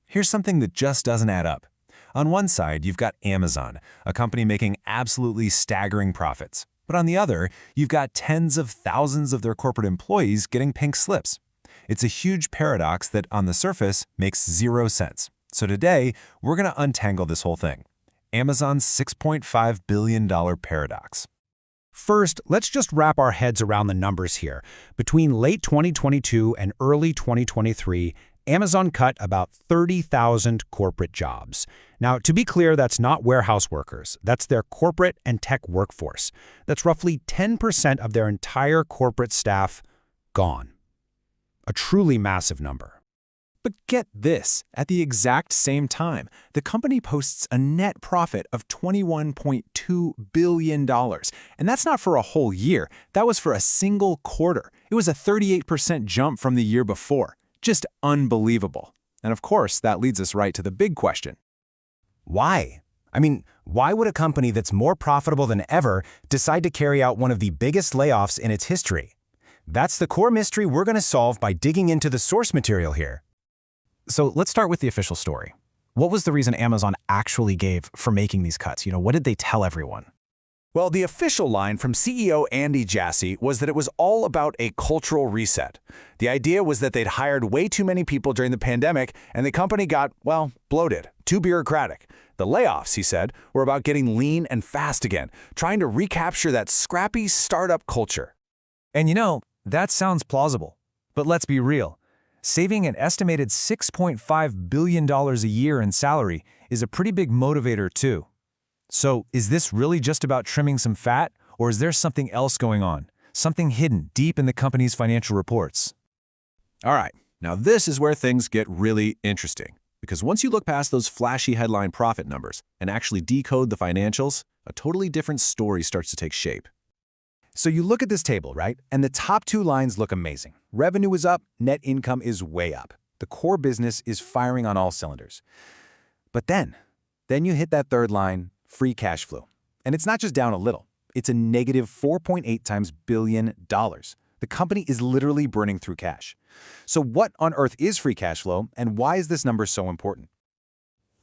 here's something that just doesn't add up. On one side, you've got Amazon, a company making absolutely staggering profits. But on the other, you've got tens of thousands of their corporate employees getting pink slips. It's a huge paradox that, on the surface, makes zero sense. So today, we're going to untangle this whole thing. Amazon's $6.5 billion paradox. First, let's just wrap our heads around the numbers here. Between late 2022 and early 2023, Amazon cut about 30,000 corporate jobs. Now, to be clear, that's not warehouse workers. That's their corporate and tech workforce. That's roughly 10% of their entire corporate staff gone. A truly massive number. But get this, at the exact same time, the company posts a net profit of $21.2 billion. And that's not for a whole year. That was for a single quarter. It was a 38% jump from the year before. Just unbelievable. And of course, that leads us right to the big question. Why? I mean, why would a company that's more profitable than ever decide to carry out one of the biggest layoffs in its history? That's the core mystery we're going to solve by digging into the source material here. So let's start with the official story. What was the reason Amazon actually gave for making these cuts? What did they tell everyone? Well, the official line from CEO Andy Jassy was that it was all about a cultural reset. The idea was that they'd hired way too many people during the pandemic, and the company got, well, bloated, too bureaucratic. The layoffs, he said, were about getting lean and fast again, trying to recapture that scrappy startup culture. And that sounds plausible. But let's be real. Saving an estimated $6.5 billion a year in salary is a pretty big motivator too. So is this really just about trimming some fat, or is there something else going on? Something hidden deep in the company's financial reports? All right, now this is where things get really interesting. Because once you look past those flashy headline profit numbers and actually decode the financials, a totally different story starts to take shape. So you look at this table, right? And the top two lines look amazing. Revenue is up, net income is way up. The core business is firing on all cylinders. But then you hit that third line, free cash flow. And it's not just down a little. It's a negative 4.8 times billion dollars. The company is literally burning through cash. So what on earth is free cash flow, and why is this number so important?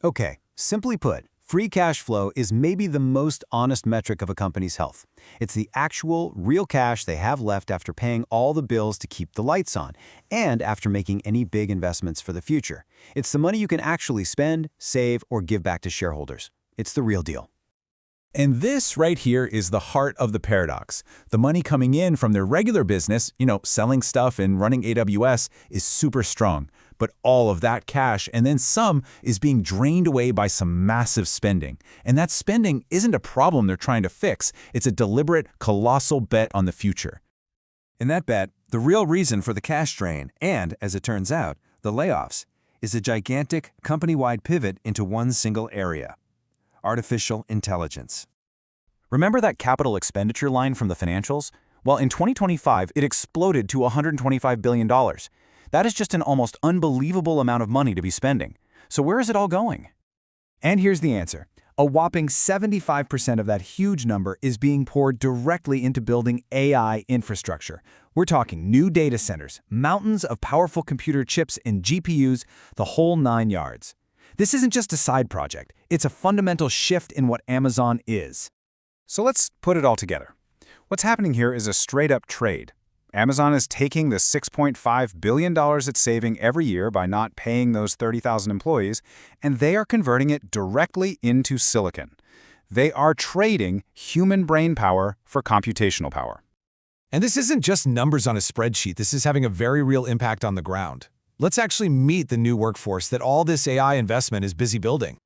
Okay, simply put, free cash flow is maybe the most honest metric of a company's health. It's the actual, real cash they have left after paying all the bills to keep the lights on, and after making any big investments for the future. It's the money you can actually spend, save, or give back to shareholders. It's the real deal. And this right here is the heart of the paradox. The money coming in from their regular business, selling stuff and running AWS, is super strong. But all of that cash and then some is being drained away by some massive spending. And that spending isn't a problem they're trying to fix. It's a deliberate, colossal bet on the future. In that bet, the real reason for the cash drain and, as it turns out, the layoffs, is a gigantic company-wide pivot into one single area: artificial intelligence. Remember that capital expenditure line from the financials? Well, in 2025, it exploded to $125 billion. That is just an almost unbelievable amount of money to be spending. So where is it all going? And here's the answer. A whopping 75% of that huge number is being poured directly into building AI infrastructure. We're talking new data centers, mountains of powerful computer chips and GPUs, the whole 9 yards. This isn't just a side project. It's a fundamental shift in what Amazon is. So let's put it all together. What's happening here is a straight-up trade. Amazon is taking the $6.5 billion it's saving every year by not paying those 30,000 employees, and they are converting it directly into silicon. They are trading human brain power for computational power. And this isn't just numbers on a spreadsheet. This is having a very real impact on the ground. Let's actually meet the new workforce that all this AI investment is busy building.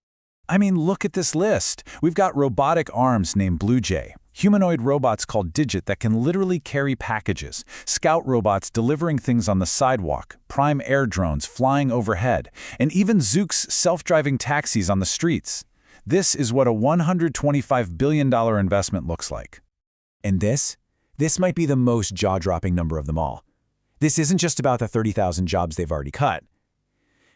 I mean, look at this list. We've got robotic arms named Blue Jay, humanoid robots called Digit that can literally carry packages, scout robots delivering things on the sidewalk, Prime air drones flying overhead, and even Zoox self-driving taxis on the streets. This is what a $125 billion investment looks like. And this might be the most jaw-dropping number of them all. This isn't just about the 30,000 jobs they've already cut.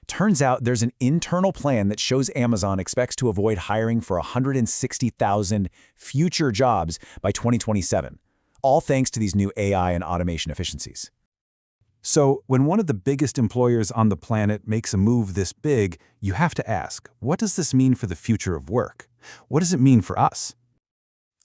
Turns out there's an internal plan that shows Amazon expects to avoid hiring for 160,000 future jobs by 2027, all thanks to these new AI and automation efficiencies. So, when one of the biggest employers on the planet makes a move this big, you have to ask, what does this mean for the future of work? What does it mean for us?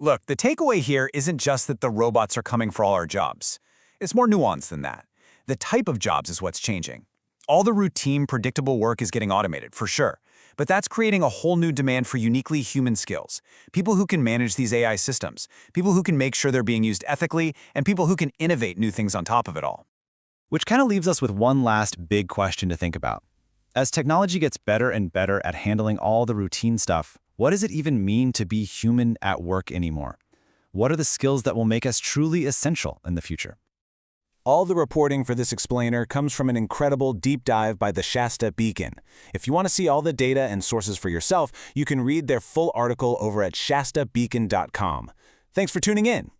Look, the takeaway here isn't just that the robots are coming for all our jobs. It's more nuanced than that. The type of jobs is what's changing. All the routine, predictable work is getting automated, for sure. But that's creating a whole new demand for uniquely human skills. People who can manage these AI systems, people who can make sure they're being used ethically, and people who can innovate new things on top of it all. Which kind of leaves us with one last big question to think about. As technology gets better and better at handling all the routine stuff, what does it even mean to be human at work anymore? What are the skills that will make us truly essential in the future? All the reporting for this explainer comes from an incredible deep dive by the Shasta Beacon. If you want to see all the data and sources for yourself, you can read their full article over at shastabeacon.com. Thanks for tuning in.